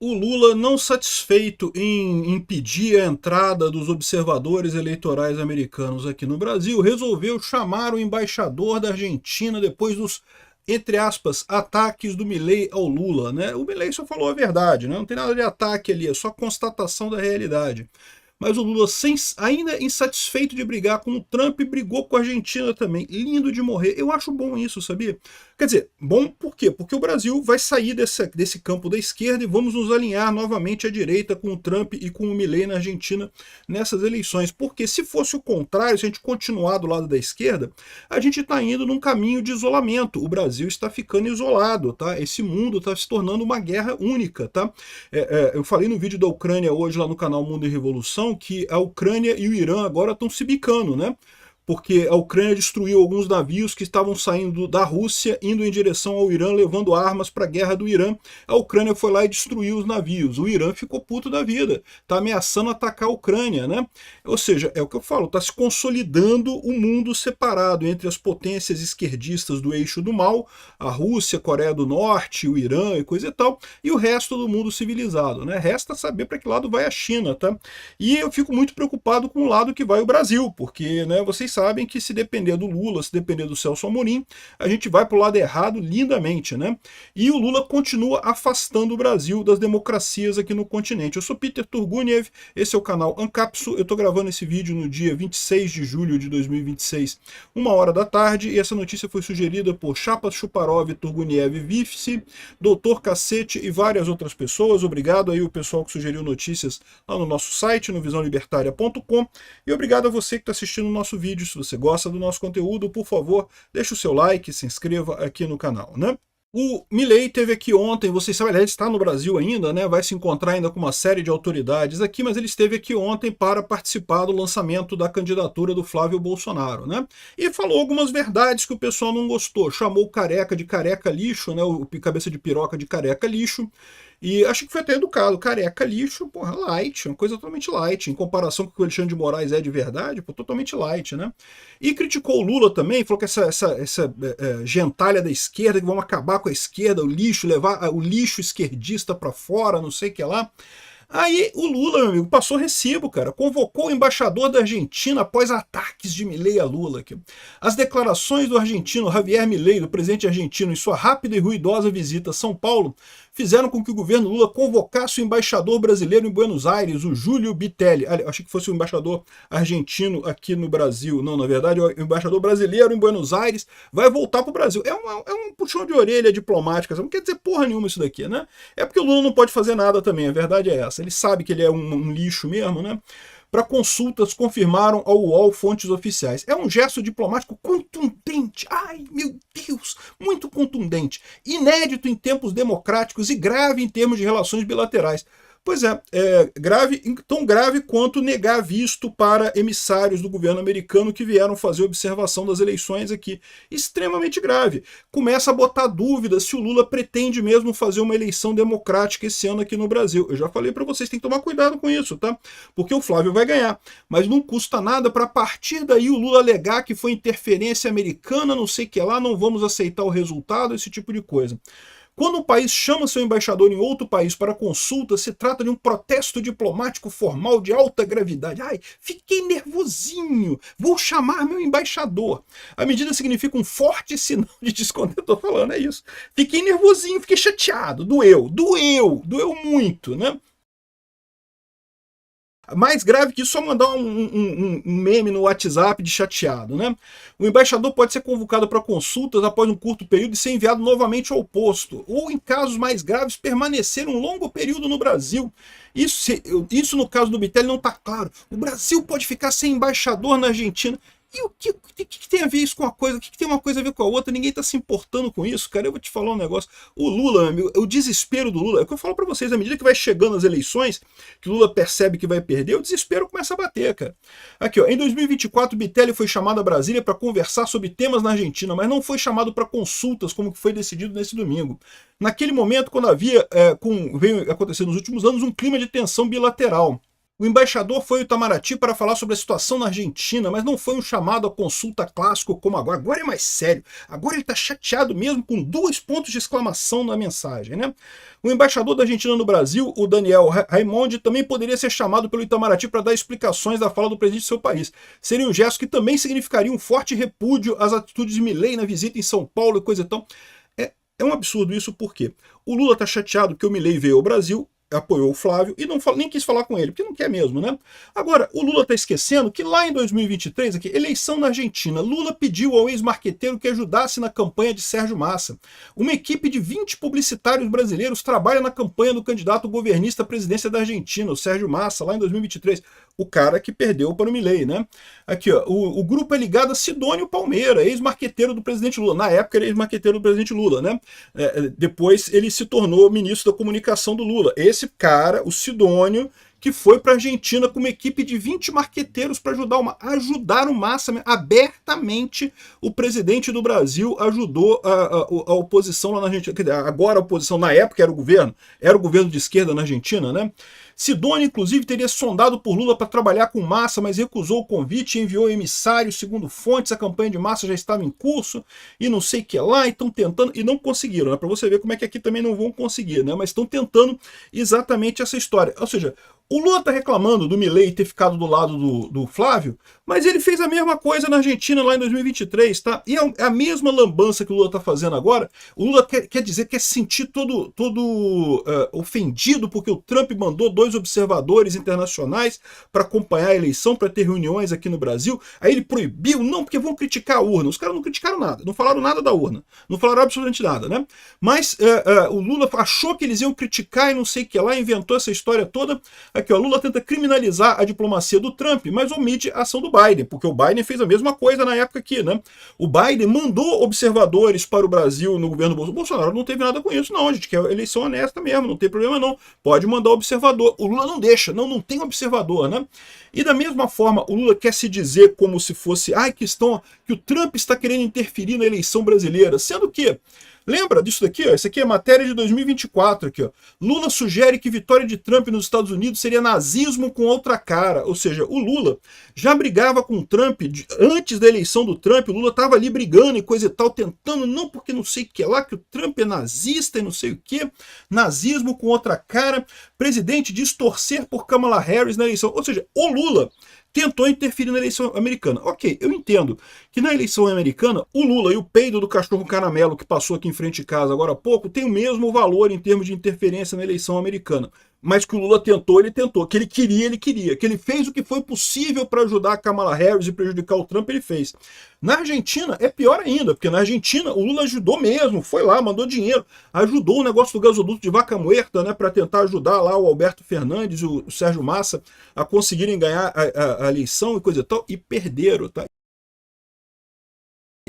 O Lula, não satisfeito em impedir a entrada dos observadores eleitorais americanos aqui no Brasil, resolveu chamar o embaixador da Argentina depois dos, entre aspas, ataques do Milei ao Lula, né? O Milei só falou a verdade, né? Não tem nada de ataque ali, é só constatação da realidade. Mas o Lula, ainda insatisfeito de brigar com o Trump, brigou com a Argentina também. Lindo de morrer. Eu acho bom isso, sabia? Quer dizer, bom por quê? Porque o Brasil vai sair desse campo da esquerda e vamos nos alinhar novamente à direita com o Trump e com o Milei na Argentina nessas eleições. Porque se fosse o contrário, se a gente continuar do lado da esquerda, a gente está indo num caminho de isolamento. O Brasil está ficando isolado, tá? Esse mundo está se tornando uma guerra única, tá? Eu falei no vídeo da Ucrânia hoje lá no canal Mundo e Revolução que a Ucrânia e o Irã agora estão se bicando, né? Porque a Ucrânia destruiu alguns navios que estavam saindo da Rússia, indo em direção ao Irã, levando armas para a guerra do Irã. A Ucrânia foi lá e destruiu os navios. O Irã ficou puto da vida, está ameaçando atacar a Ucrânia, né? Ou seja, é o que eu falo, está se consolidando o mundo separado entre as potências esquerdistas do eixo do mal, a Rússia, a Coreia do Norte, o Irã e coisa e tal, e o resto do mundo civilizado, né? Resta saber para que lado vai a China, tá? E eu fico muito preocupado com o lado que vai o Brasil, porque, né, vocês sabem que se depender do Lula, se depender do Celso Amorim, a gente vai para o lado errado lindamente, né? E o Lula continua afastando o Brasil das democracias aqui no continente. Eu sou Peter Turguniev, esse é o canal Ancapsu, eu estou gravando esse vídeo no dia 26 de julho de 2026, 1h da tarde, e essa notícia foi sugerida por Chapa Chuparov, Turguniev Vice, Doutor Cacete e várias outras pessoas. Obrigado aí o pessoal que sugeriu notícias lá no nosso site, no visãolibertaria.com, e obrigado a você que está assistindo o nosso vídeo. Se você gosta do nosso conteúdo, por favor, deixe o seu like, se inscreva aqui no canal, né? O Milei teve aqui ontem, vocês sabem, ele está no Brasil ainda, né? Vai se encontrar ainda com uma série de autoridades aqui, mas ele esteve aqui ontem para participar do lançamento da candidatura do Flávio Bolsonaro, né? E falou algumas verdades que o pessoal não gostou. Chamou o careca de careca lixo, né? O cabeça de piroca de careca lixo. E acho que foi até educado. Careca lixo, porra, light, uma coisa totalmente light. Em comparação com o que o Alexandre de Moraes é de verdade, pô, totalmente light, né? E criticou o Lula também, falou que essa gentalha da esquerda, que vamos acabar com a esquerda, o lixo, levar o lixo esquerdista para fora, não sei o que lá. Aí o Lula, meu amigo, passou recibo, cara. Convocou o embaixador da Argentina após ataques de Milei a Lula. As declarações do argentino Javier Milei, do presidente argentino, em sua rápida e ruidosa visita a São Paulo, fizeram com que o governo Lula convocasse o embaixador brasileiro em Buenos Aires, o Júlio Bitelli. Achei que fosse o embaixador argentino aqui no Brasil. Não, na verdade, o embaixador brasileiro em Buenos Aires vai voltar para o Brasil. É um puxão de orelha diplomática. Não quer dizer porra nenhuma isso daqui, né? É porque o Lula não pode fazer nada também, a verdade é essa. Ele sabe que ele é um lixo mesmo, né? Para consultas, confirmaram ao UOL fontes oficiais. É um gesto diplomático contundente. Ai, meu Deus, muito contundente. Inédito em tempos democráticos e grave em termos de relações bilaterais. Pois é grave, tão grave quanto negar visto para emissários do governo americano que vieram fazer observação das eleições aqui. Extremamente grave. Começa a botar dúvidas se o Lula pretende mesmo fazer uma eleição democrática esse ano aqui no Brasil. Eu já falei para vocês, tem que tomar cuidado com isso, tá? Porque o Flávio vai ganhar. Mas não custa nada para a partir daí o Lula alegar que foi interferência americana, não sei o que lá, não vamos aceitar o resultado, esse tipo de coisa. Quando um país chama seu embaixador em outro país para consulta, se trata de um protesto diplomático formal de alta gravidade. Ai, fiquei nervosinho, vou chamar meu embaixador. A medida significa um forte sinal de descontento. Eu tô falando, é isso. Fiquei nervosinho, fiquei chateado, doeu muito, né? Mais grave que isso, só mandar um meme no WhatsApp de chateado, né? O embaixador pode ser convocado para consultas após um curto período e ser enviado novamente ao posto, ou em casos mais graves, permanecer um longo período no Brasil. Isso no caso do Bitelli não está claro. O Brasil pode ficar sem embaixador na Argentina. E o que tem a ver isso com a coisa? O que tem uma coisa a ver com a outra? Ninguém tá se importando com isso, cara. Eu vou te falar um negócio. O Lula, meu amigo, o desespero do Lula, é o que eu falo pra vocês, à medida que vai chegando as eleições, que o Lula percebe que vai perder, o desespero começa a bater, cara. Aqui, ó, em 2024, Bitelli foi chamado a Brasília para conversar sobre temas na Argentina, mas não foi chamado para consultas, como foi decidido nesse domingo. Naquele momento, quando veio acontecendo nos últimos anos um clima de tensão bilateral. O embaixador foi ao Itamaraty para falar sobre a situação na Argentina, mas não foi um chamado à consulta clássico como agora. Agora é mais sério. Agora ele está chateado mesmo, com 2 pontos de exclamação na mensagem, né? O embaixador da Argentina no Brasil, o Daniel Raimondi, também poderia ser chamado pelo Itamaraty para dar explicações da fala do presidente do seu país. Seria um gesto que também significaria um forte repúdio às atitudes de Milei na visita em São Paulo e coisa e tal. É um absurdo isso, porque o Lula está chateado que o Milei veio ao Brasil, apoiou o Flávio e não nem quis falar com ele, porque não quer mesmo, né? Agora, o Lula está esquecendo que lá em 2023, aqui, eleição na Argentina, Lula pediu ao ex-marqueteiro que ajudasse na campanha de Sérgio Massa. Uma equipe de 20 publicitários brasileiros trabalha na campanha do candidato governista à presidência da Argentina, o Sérgio Massa, lá em 2023. O cara que perdeu para o Milei, né? Aqui, ó, o grupo é ligado a Sidônio Palmeira, ex-marqueteiro do presidente Lula. Na época, ele era ex-marqueteiro do presidente Lula, né? Depois, ele se tornou ministro da comunicação do Lula. Esse cara, o Sidônio, que foi para a Argentina com uma equipe de 20 marqueteiros para ajudar o Massa abertamente. O presidente do Brasil ajudou a oposição lá na Argentina. Agora a oposição, na época, era o governo de esquerda na Argentina, né? Sidônio, inclusive, teria sondado por Lula para trabalhar com Massa, mas recusou o convite e enviou emissários. Segundo fontes, a campanha de Massa já estava em curso e não sei o que lá, e estão tentando, e não conseguiram, né? Para você ver como é que aqui também não vão conseguir, né? Mas estão tentando exatamente essa história. Ou seja, o Lula está reclamando do Milei ter ficado do lado do Flávio, mas ele fez a mesma coisa na Argentina lá em 2023, tá? E é a mesma lambança que o Lula está fazendo agora. O Lula quer se sentir todo ofendido porque o Trump mandou 2 observadores internacionais para acompanhar a eleição, para ter reuniões aqui no Brasil. Aí ele proibiu, não, porque vão criticar a urna. Os caras não criticaram nada, não falaram nada da urna, não falaram absolutamente nada, né? Mas o Lula achou que eles iam criticar e não sei o que lá, inventou essa história toda. Aqui, ó, Lula tenta criminalizar a diplomacia do Trump, mas omite a ação do Biden, porque o Biden fez a mesma coisa na época aqui, né? O Biden mandou observadores para o Brasil no governo Bolsonaro. O Bolsonaro não teve nada com isso, não. A gente quer eleição honesta mesmo, não tem problema não. Pode mandar observador. O Lula não deixa, não tem observador, né? E da mesma forma, o Lula quer se dizer como se fosse, que o Trump está querendo interferir na eleição brasileira, sendo que lembra disso daqui? Ó? Isso aqui é matéria de 2024. Aqui, ó. Lula sugere que vitória de Trump nos Estados Unidos seria nazismo com outra cara. Ou seja, o Lula já brigava com o Trump antes da eleição do Trump. O Lula estava ali brigando e coisa e tal, tentando, não porque não sei o que lá, que o Trump é nazista e não sei o que. Nazismo com outra cara. Presidente diz torcer por Kamala Harris na eleição. Ou seja, o Lula tentou interferir na eleição americana. Ok, eu entendo que na eleição americana, o Lula e o peido do cachorro caramelo que passou aqui em frente de casa agora há pouco tem o mesmo valor em termos de interferência na eleição americana. Mas que o Lula tentou, ele tentou. Que ele queria, ele queria. Que ele fez o que foi possível para ajudar a Kamala Harris e prejudicar o Trump, ele fez. Na Argentina é pior ainda, porque na Argentina o Lula ajudou mesmo, foi lá, mandou dinheiro, ajudou o negócio do gasoduto de Vaca Muerta, né, para tentar ajudar lá o Alberto Fernandes e o Sérgio Massa a conseguirem ganhar a eleição e coisa e tal, e perderam, tá?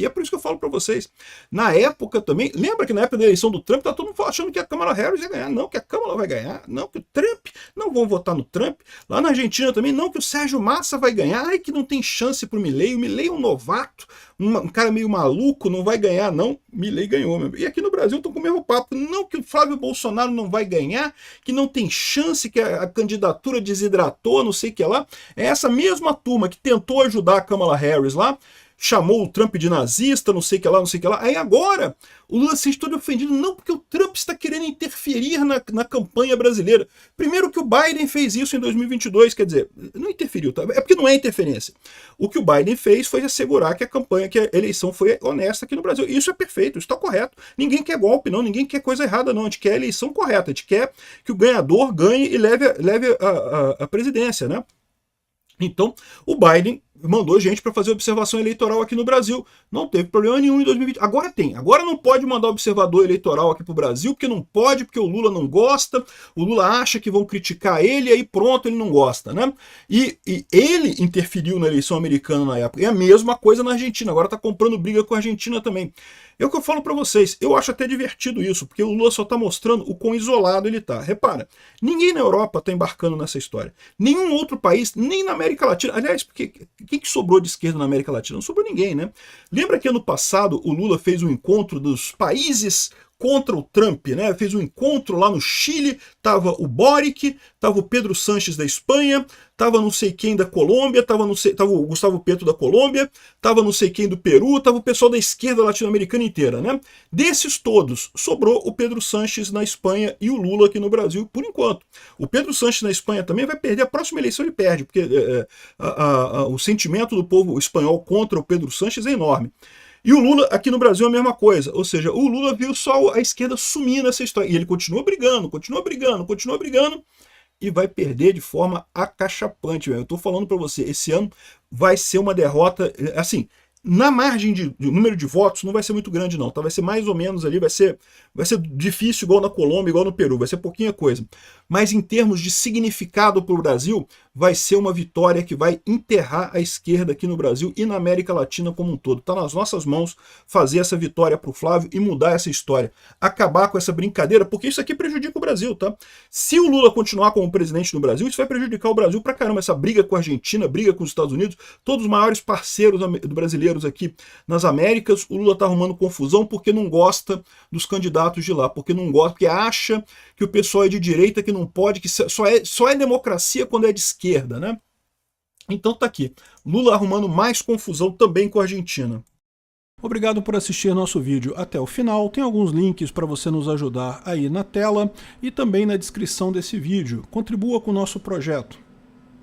E é por isso que eu falo para vocês, na época também, lembra que na época da eleição do Trump, tá todo mundo achando que a Kamala Harris ia ganhar, não, que a Kamala vai ganhar, não, que o Trump, não vão votar no Trump, lá na Argentina também, não, que o Sérgio Massa vai ganhar, ai, que não tem chance pro Milei, o Milei é um novato, um cara meio maluco, não vai ganhar, não, Milei ganhou, meu. E aqui no Brasil estão com o mesmo papo, não, que o Flávio Bolsonaro não vai ganhar, que não tem chance, que a candidatura desidratou, não sei o que lá, é essa mesma turma que tentou ajudar a Kamala Harris lá, chamou o Trump de nazista, não sei o que lá, não sei o que lá. Aí agora o Lula se sente todo ofendido, não, porque o Trump está querendo interferir na campanha brasileira. Primeiro que o Biden fez isso em 2022, quer dizer, não interferiu, tá? É porque não é interferência. O que o Biden fez foi assegurar que a eleição foi honesta aqui no Brasil. Isso é perfeito, isso está correto. Ninguém quer golpe, não, ninguém quer coisa errada, não. A gente quer a eleição correta, a gente quer que o ganhador ganhe e leve a presidência, né? Então, o Biden mandou gente para fazer observação eleitoral aqui no Brasil. Não teve problema nenhum em 2020. Agora tem. Agora não pode mandar observador eleitoral aqui para o Brasil, porque não pode, porque o Lula não gosta, o Lula acha que vão criticar ele, e aí pronto, ele não gosta, né? E ele interferiu na eleição americana na época. E a mesma coisa na Argentina. Agora está comprando briga com a Argentina também. É o que eu falo para vocês. Eu acho até divertido isso, porque o Lula só está mostrando o quão isolado ele está. Repara, ninguém na Europa está embarcando nessa história. Nenhum outro país, nem na América Latina. Aliás, porque quem que sobrou de esquerda na América Latina? Não sobrou ninguém, né? Lembra que ano passado o Lula fez um encontro dos países contra o Trump, né? Fez um encontro lá no Chile, tava o Boric, tava o Pedro Sánchez da Espanha, tava não sei quem da Colômbia, tava o Gustavo Petro da Colômbia, tava não sei quem do Peru, tava o pessoal da esquerda latino-americana inteira, né? Desses todos, sobrou o Pedro Sánchez na Espanha e o Lula aqui no Brasil, por enquanto. O Pedro Sánchez na Espanha também vai perder, a próxima eleição ele perde, porque o sentimento do povo espanhol contra o Pedro Sánchez é enorme. E o Lula aqui no Brasil é a mesma coisa, ou seja, o Lula viu só a esquerda sumir nessa história, e ele continua brigando, e vai perder de forma acachapante. Eu estou falando para você, esse ano vai ser uma derrota, assim, na margem de número de votos não vai ser muito grande não, tá? Vai ser mais ou menos ali, vai ser difícil igual na Colômbia, igual no Peru, vai ser pouquinha coisa. Mas em termos de significado para o Brasil, vai ser uma vitória que vai enterrar a esquerda aqui no Brasil e na América Latina como um todo. Está nas nossas mãos fazer essa vitória para o Flávio e mudar essa história. Acabar com essa brincadeira, porque isso aqui prejudica o Brasil, tá? Se o Lula continuar como presidente no Brasil, isso vai prejudicar o Brasil pra caramba. Essa briga com a Argentina, briga com os Estados Unidos, todos os maiores parceiros brasileiros aqui nas Américas, o Lula está arrumando confusão porque não gosta dos candidatos de lá, porque não gosta, porque acha que o pessoal é de direita, que não pode, que só é democracia quando é de esquerda, né? Então tá aqui, Lula arrumando mais confusão também com a Argentina. Obrigado por assistir nosso vídeo até o final, tem alguns links para você nos ajudar aí na tela e também na descrição desse vídeo. Contribua com o nosso projeto.